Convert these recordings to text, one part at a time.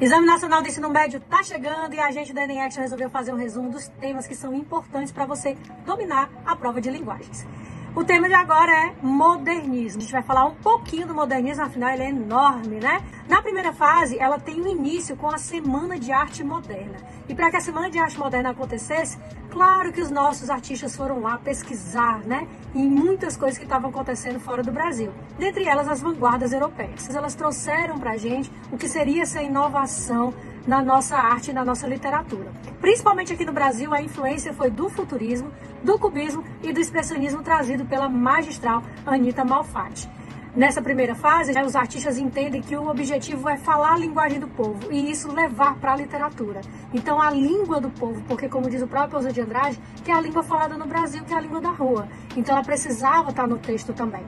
Exame Nacional do Ensino Médio está chegando e a gente da Enem Action resolveu fazer um resumo dos temas que são importantes para você dominar a prova de linguagens. O tema de agora é modernismo. A gente vai falar um pouquinho do modernismo, afinal ele é enorme, né? Na primeira fase, ela tem o início com a Semana de Arte Moderna. E para que a Semana de Arte Moderna acontecesse, claro que os nossos artistas foram lá pesquisar, né? Em muitas coisas que estavam acontecendo fora do Brasil. Dentre elas, as vanguardas europeias. Elas trouxeram para a gente o que seria essa inovação na nossa arte e na nossa literatura. Principalmente aqui no Brasil, a influência foi do futurismo, do cubismo e do expressionismo trazido pela magistral Anita Malfatti. Nessa primeira fase, os artistas entendem que o objetivo é falar a linguagem do povo e isso levar para a literatura. Então, a língua do povo, porque como diz o próprio Oswald de Andrade, que é a língua falada no Brasil, que é a língua da rua. Então, ela precisava estar no texto também,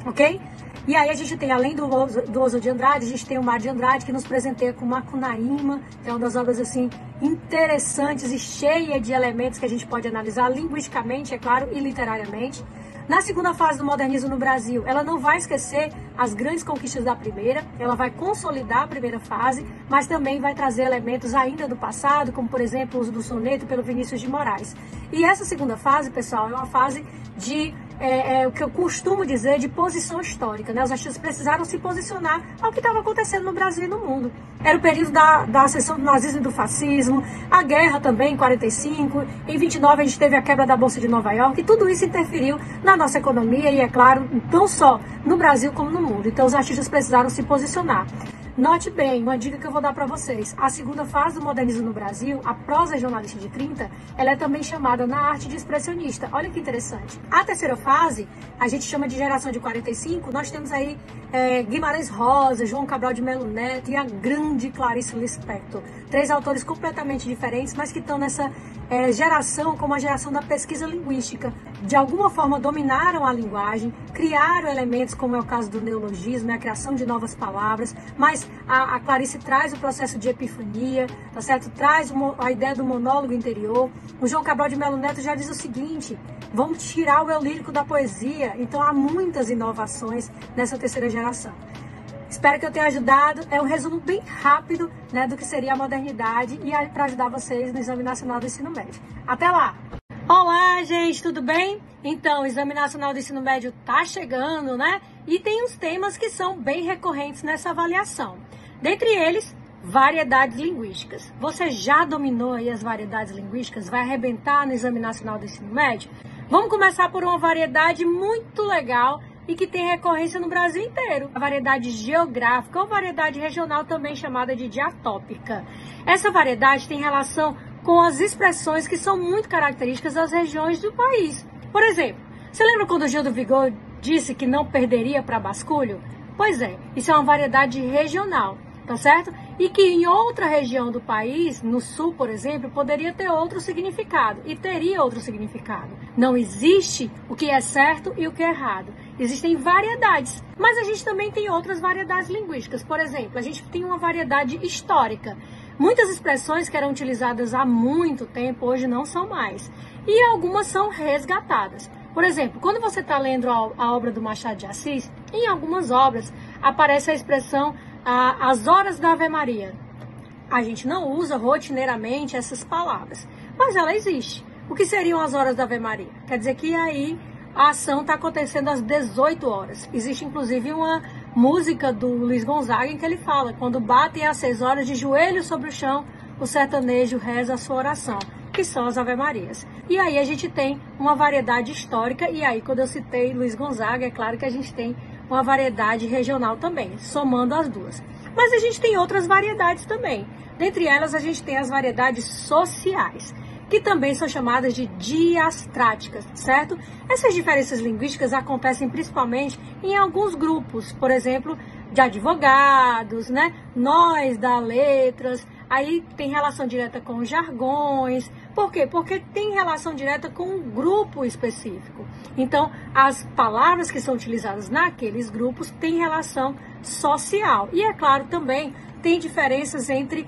ok? E aí a gente tem, além do Oswald de Andrade, a gente tem o Mário de Andrade, que nos presenteia com Macunaíma, que é uma das obras, assim, interessantes e cheia de elementos que a gente pode analisar linguisticamente, é claro, e literariamente. Na segunda fase do modernismo no Brasil, ela não vai esquecer as grandes conquistas da primeira, ela vai consolidar a primeira fase, mas também vai trazer elementos ainda do passado, como, por exemplo, o uso do soneto pelo Vinícius de Moraes. E essa segunda fase, pessoal, é uma fase de o que eu costumo dizer de posição histórica, né? Os artistas precisaram se posicionar ao que estava acontecendo no Brasil e no mundo. Era o período da ascensão do nazismo e do fascismo, a guerra também em 45, em 29 a gente teve a quebra da Bolsa de Nova York, e tudo isso interferiu na nossa economia e, é claro, não só no Brasil como no mundo. Então os artistas precisaram se posicionar. Note bem, uma dica que eu vou dar para vocês. A segunda fase do modernismo no Brasil, a prosa jornalista de 30, ela é também chamada na arte de expressionista. Olha que interessante. A terceira fase, a gente chama de geração de 45, nós temos aí Guimarães Rosa, João Cabral de Melo Neto e a grande Clarice Lispector. Três autores completamente diferentes, mas que estão nessa geração como a geração da pesquisa linguística. De alguma forma dominaram a linguagem, criaram elementos como é o caso do neologismo, a criação de novas palavras, mas a Clarice traz o processo de epifania, tá certo? Traz a ideia do monólogo interior. O João Cabral de Melo Neto já diz o seguinte: vamos tirar o eu lírico da poesia. Então há muitas inovações nessa terceira geração. Espero que eu tenha ajudado. É um resumo bem rápido, né, do que seria a modernidade e para ajudar vocês no Exame Nacional do Ensino Médio. Até lá! Olá, gente, tudo bem? Então, o Exame Nacional do Ensino Médio tá chegando, né? E tem uns temas que são bem recorrentes nessa avaliação. Dentre eles, variedades linguísticas. Você já dominou aí as variedades linguísticas? Vai arrebentar no Exame Nacional do Ensino Médio? Vamos começar por uma variedade muito legal e que tem recorrência no Brasil inteiro. A variedade geográfica ou variedade regional, também chamada de diatópica. Essa variedade tem relação com as expressões que são muito características das regiões do país. Por exemplo, você lembra quando o Gil do Vigor disse que não perderia para basculho? Pois é, isso é uma variedade regional, tá certo? E que em outra região do país, no sul, por exemplo, poderia ter outro significado e teria outro significado. Não existe o que é certo e o que é errado. Existem variedades, mas a gente também tem outras variedades linguísticas. Por exemplo, a gente tem uma variedade histórica. Muitas expressões que eram utilizadas há muito tempo, hoje não são mais. E algumas são resgatadas. Por exemplo, quando você está lendo a obra do Machado de Assis, em algumas obras aparece a expressão as horas da Ave Maria. A gente não usa rotineiramente essas palavras, mas ela existe. O que seriam as horas da Ave Maria? Quer dizer que aí a ação está acontecendo às 18 horas. Existe inclusive uma música do Luiz Gonzaga em que ele fala: quando batem às 6 horas de joelhos sobre o chão, o sertanejo reza a sua oração, que são as Ave-Marias. E aí a gente tem uma variedade histórica, e aí quando eu citei Luiz Gonzaga, é claro que a gente tem uma variedade regional também, somando as duas. Mas a gente tem outras variedades também. Dentre elas a gente tem as variedades sociais, que também são chamadas de diastráticas, certo? Essas diferenças linguísticas acontecem principalmente em alguns grupos, por exemplo, de advogados, né? Nós da letras, aí tem relação direta com os jargões. Por quê? Porque tem relação direta com um grupo específico. Então, as palavras que são utilizadas naqueles grupos têm relação social. E, é claro, também tem diferenças entre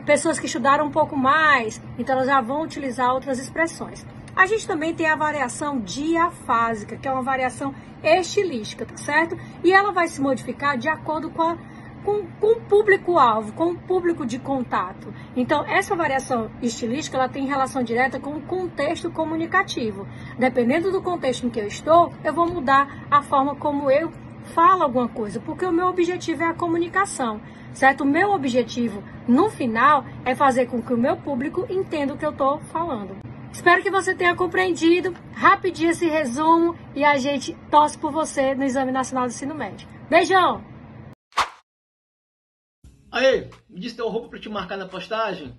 pessoas que estudaram um pouco mais, então elas já vão utilizar outras expressões. A gente também tem a variação diafásica, que é uma variação estilística, tá certo? E ela vai se modificar de acordo com com o público-alvo, com o público de contato. Então, essa variação estilística, ela tem relação direta com o contexto comunicativo. Dependendo do contexto em que eu estou, eu vou mudar a forma como eu falo alguma coisa, porque o meu objetivo é a comunicação, certo? O meu objetivo, no final, é fazer com que o meu público entenda o que eu estou falando. Espero que você tenha compreendido rapidinho esse resumo e a gente torce por você no Exame Nacional do Ensino Médio. Beijão! Aí, me disse teu roupa para te marcar na postagem?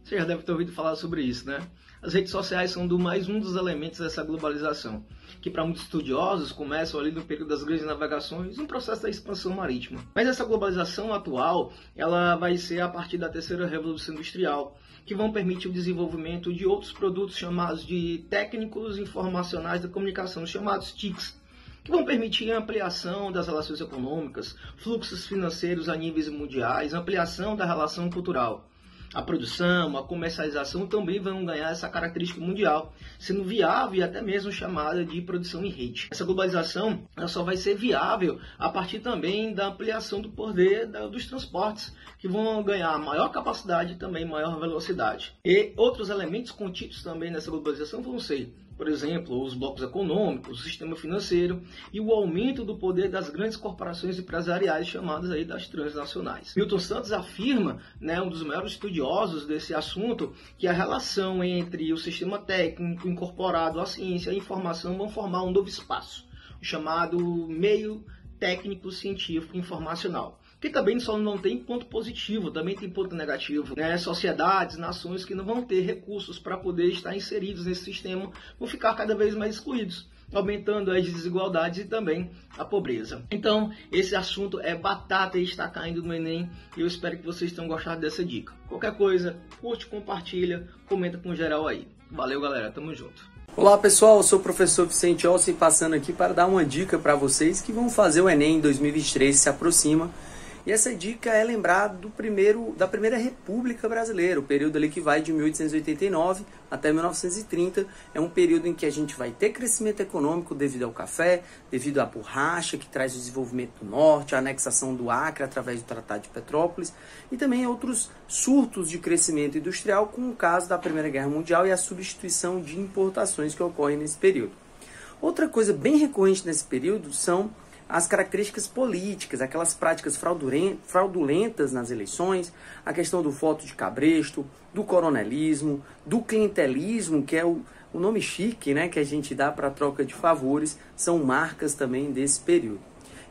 Você já deve ter ouvido falar sobre isso, né? As redes sociais são mais um dos elementos dessa globalização, que para muitos estudiosos começam ali no período das grandes navegações, um processo da expansão marítima. Mas essa globalização atual, ela vai ser a partir da terceira revolução industrial, que vão permitir o desenvolvimento de outros produtos chamados de técnicos informacionais da comunicação, chamados TICs, que vão permitir a ampliação das relações econômicas, fluxos financeiros a níveis mundiais, ampliação da relação cultural. A produção, a comercialização também vão ganhar essa característica mundial, sendo viável e até mesmo chamada de produção em rede. Essa globalização ela só vai ser viável a partir também da ampliação do poder dos transportes, que vão ganhar maior capacidade e também maior velocidade. E outros elementos contidos também nessa globalização vão ser, por exemplo, os blocos econômicos, o sistema financeiro e o aumento do poder das grandes corporações empresariais chamadas aí das transnacionais. Milton Santos afirma, um dos maiores estudiosos desse assunto, que a relação entre o sistema técnico incorporado à ciência e à informação vão formar um novo espaço, chamado meio técnico científico informacional. Que também só não tem ponto positivo, também tem ponto negativo. Sociedades, nações que não vão ter recursos para poder estar inseridos nesse sistema vão ficar cada vez mais excluídos, aumentando as desigualdades e também a pobreza. Então, esse assunto é batata e está caindo no Enem e eu espero que vocês tenham gostado dessa dica. Qualquer coisa, curte, compartilha, comenta com geral aí. Valeu, galera. Tamo junto. Olá pessoal, eu sou o professor Vicente Olsen, passando aqui para dar uma dica para vocês que vão fazer o Enem em 2023, se aproxima. E essa dica é lembrar da Primeira República Brasileira, o período ali que vai de 1889 até 1930. É um período em que a gente vai ter crescimento econômico devido ao café, devido à borracha, que traz o desenvolvimento do norte, a anexação do Acre através do Tratado de Petrópolis, e também outros surtos de crescimento industrial, como o caso da Primeira Guerra Mundial e a substituição de importações que ocorrem nesse período. Outra coisa bem recorrente nesse período são as características políticas, aquelas práticas fraudulentas nas eleições, a questão do voto de cabresto, do coronelismo, do clientelismo, que é o nome chique, que a gente dá para troca de favores, são marcas também desse período.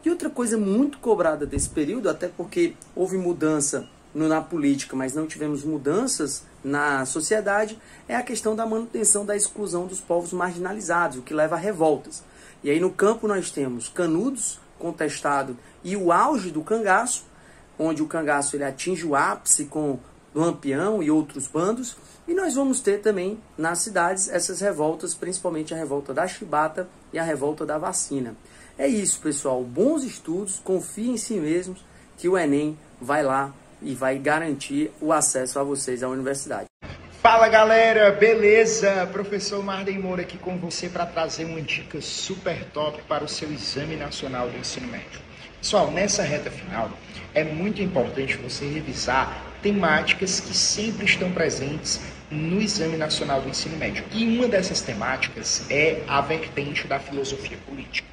E outra coisa muito cobrada desse período, até porque houve mudança na política, mas não tivemos mudanças na sociedade, é a questão da manutenção da exclusão dos povos marginalizados, o que leva a revoltas. E aí no campo nós temos Canudos, contestado, e o auge do cangaço, onde o cangaço ele atinge o ápice com Lampião e outros bandos, e nós vamos ter também nas cidades essas revoltas, principalmente a revolta da chibata e a revolta da vacina. É isso, pessoal, bons estudos, confiem em si mesmos, que o Enem vai lá e vai garantir o acesso a vocês à universidade. Fala galera, beleza? Professor Marden Moura aqui com você para trazer uma dica super top para o seu Exame Nacional do Ensino Médio. Pessoal, nessa reta final é muito importante você revisar temáticas que sempre estão presentes no Exame Nacional do Ensino Médio. E uma dessas temáticas é a vertente da filosofia política.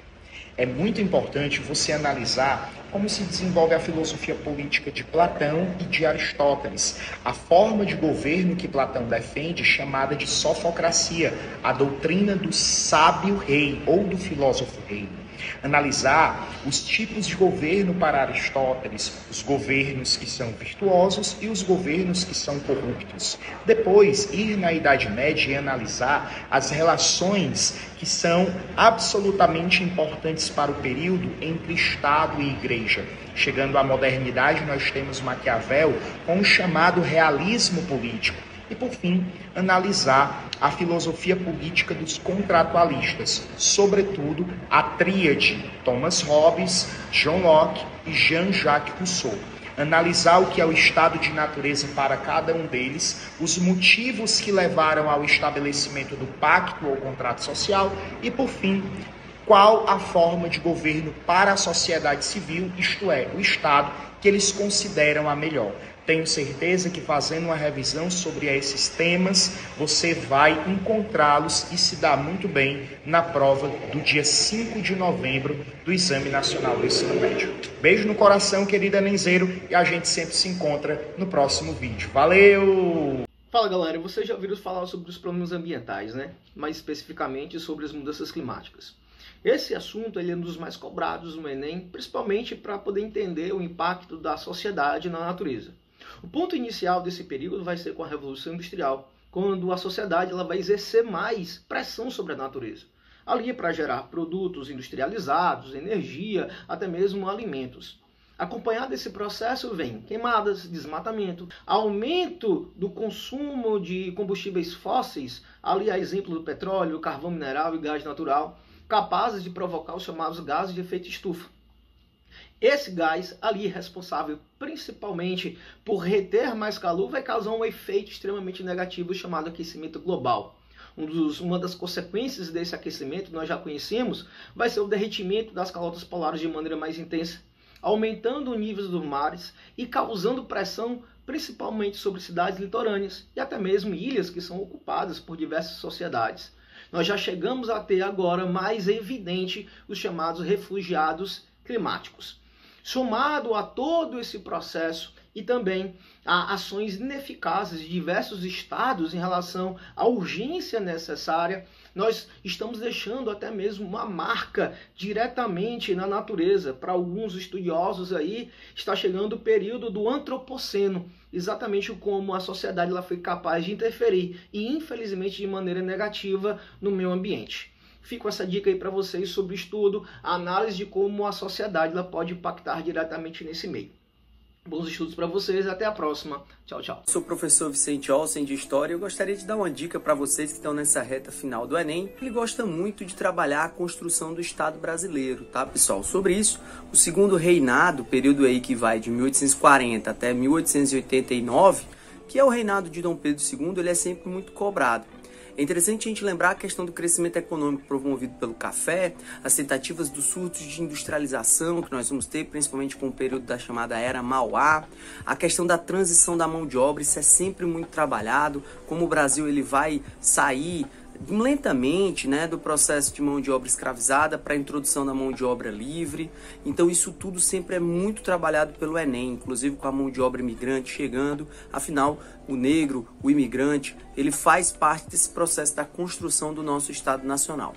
É muito importante você analisar como se desenvolve a filosofia política de Platão e de Aristóteles, a forma de governo que Platão defende, chamada de sofocracia, a doutrina do sábio rei ou do filósofo rei. Analisar os tipos de governo para Aristóteles, os governos que são virtuosos e os governos que são corruptos. Depois, ir na Idade Média e analisar as relações que são absolutamente importantes para o período entre Estado e Igreja. Chegando à modernidade, nós temos Maquiavel com o chamado realismo político. E, por fim, analisar a filosofia política dos contratualistas, sobretudo a tríade Thomas Hobbes, John Locke e Jean-Jacques Rousseau. Analisar o que é o estado de natureza para cada um deles, os motivos que levaram ao estabelecimento do pacto ou contrato social e, por fim, qual a forma de governo para a sociedade civil, isto é, o Estado, que eles consideram a melhor. Tenho certeza que fazendo uma revisão sobre esses temas, você vai encontrá-los e se dar muito bem na prova do dia 5 de novembro do Exame Nacional do Ensino Médio. Beijo no coração, querido Enenzeiro, e a gente sempre se encontra no próximo vídeo. Valeu! Fala galera, vocês já ouviram falar sobre os problemas ambientais, né? Mais especificamente sobre as mudanças climáticas. Esse assunto ele é um dos mais cobrados no Enem, principalmente para poder entender o impacto da sociedade na natureza. O ponto inicial desse período vai ser com a Revolução Industrial, quando a sociedade ela vai exercer mais pressão sobre a natureza. Ali para gerar produtos industrializados, energia, até mesmo alimentos. Acompanhado desse processo vem queimadas, desmatamento, aumento do consumo de combustíveis fósseis, ali a exemplo do petróleo, carvão mineral e gás natural, capazes de provocar os chamados gases de efeito estufa. Esse gás ali responsável principalmente por reter mais calor vai causar um efeito extremamente negativo chamado aquecimento global. Uma das consequências desse aquecimento, nós já conhecemos, vai ser o derretimento das calotas polares de maneira mais intensa, aumentando o nível dos mares e causando pressão principalmente sobre cidades litorâneas e até mesmo ilhas que são ocupadas por diversas sociedades. Nós já chegamos a ter agora mais evidente os chamados refugiados climáticos. Somado a todo esse processo e também a ações ineficazes de diversos estados em relação à urgência necessária, nós estamos deixando até mesmo uma marca diretamente na natureza. Para alguns estudiosos aí, está chegando o período do antropoceno, exatamente como a sociedade ela foi capaz de interferir e infelizmente de maneira negativa no meio ambiente. Fico essa dica aí para vocês sobre o estudo, a análise de como a sociedade ela pode impactar diretamente nesse meio. Bons estudos para vocês, até a próxima. Tchau, tchau. Sou o professor Vicente Olsen de História e eu gostaria de dar uma dica para vocês que estão nessa reta final do Enem. Ele gosta muito de trabalhar a construção do Estado brasileiro, tá, pessoal? Sobre isso, o segundo reinado, período aí que vai de 1840 até 1889, que é o reinado de Dom Pedro II, ele é sempre muito cobrado. É interessante a gente lembrar a questão do crescimento econômico promovido pelo café, as tentativas dos surtos de industrialização que nós vamos ter, principalmente com o período da chamada Era Mauá, a questão da transição da mão de obra, isso é sempre muito trabalhado, como o Brasil ele vai sair lentamente, né, do processo de mão de obra escravizada para a introdução da mão de obra livre. Então isso tudo sempre é muito trabalhado pelo Enem, inclusive com a mão de obra imigrante chegando. Afinal, o negro, o imigrante, ele faz parte desse processo da construção do nosso Estado Nacional.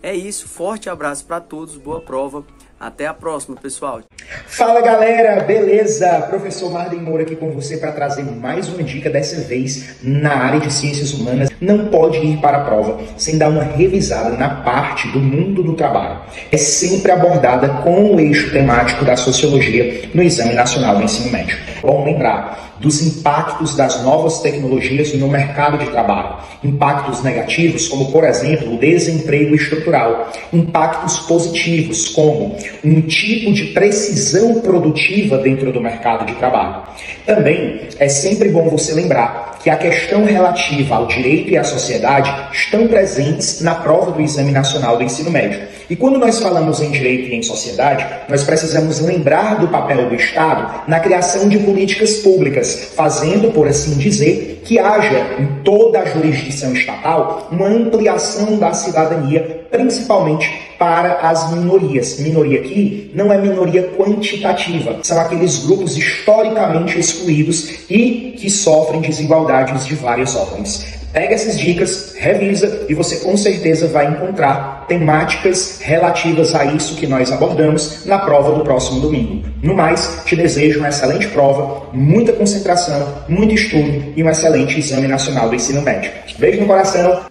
É isso, forte abraço para todos, boa prova. Até a próxima, pessoal. Fala, galera, beleza? Professor Marden Moura aqui com você para trazer mais uma dica, dessa vez na área de ciências humanas. Não pode ir para a prova sem dar uma revisada na parte do mundo do trabalho. É sempre abordada com o eixo temático da sociologia no Exame Nacional do Ensino Médio. Bom lembrar dos impactos das novas tecnologias no mercado de trabalho. Impactos negativos, como, por exemplo, o desemprego estrutural. Impactos positivos, como um tipo de precisão produtiva dentro do mercado de trabalho. Também é sempre bom você lembrar que a questão relativa ao direito e à sociedade estão presentes na prova do Exame Nacional do Ensino Médio. E quando nós falamos em direito e em sociedade, nós precisamos lembrar do papel do Estado na criação de políticas públicas, fazendo, por assim dizer, que haja em toda a jurisdição estatal uma ampliação da cidadania, principalmente para as minorias. Minoria aqui não é minoria quantitativa, são aqueles grupos historicamente excluídos e que sofrem desigualdades de várias ordens. Pega essas dicas, revisa e você com certeza vai encontrar temáticas relativas a isso que nós abordamos na prova do próximo domingo. No mais, te desejo uma excelente prova, muita concentração, muito estudo e um excelente Exame Nacional do Ensino Médio. Beijo no coração!